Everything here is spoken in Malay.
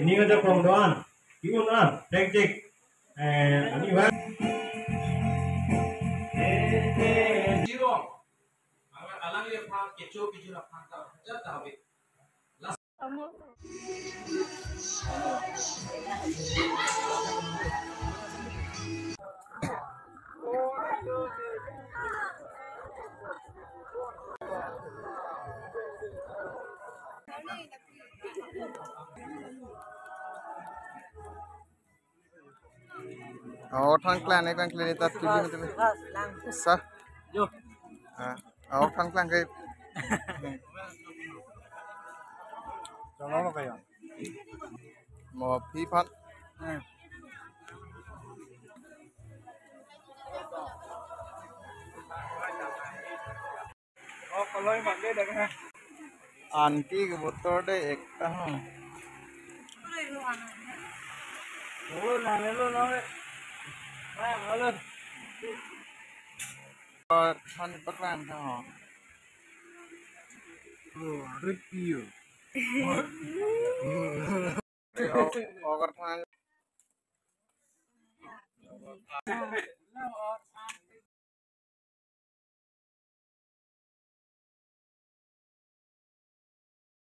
Ini ada pembunuhan. Gimana? Cek. Ini kan? Zero. Alang dia pang kecoh kecoh pang tak jatuh habis. और थंग क्लान एक क्लान इतना टीवी में चले सर जो और थंग क्लान के Jangan apa ya? mau pipan Oh, kalau yang mana dah kan? Aunty के बोतल दे एक हाँ Oh, nane lo nane. Halo. और थाने पकड़ान था हाँ Oh, review. अगर थाने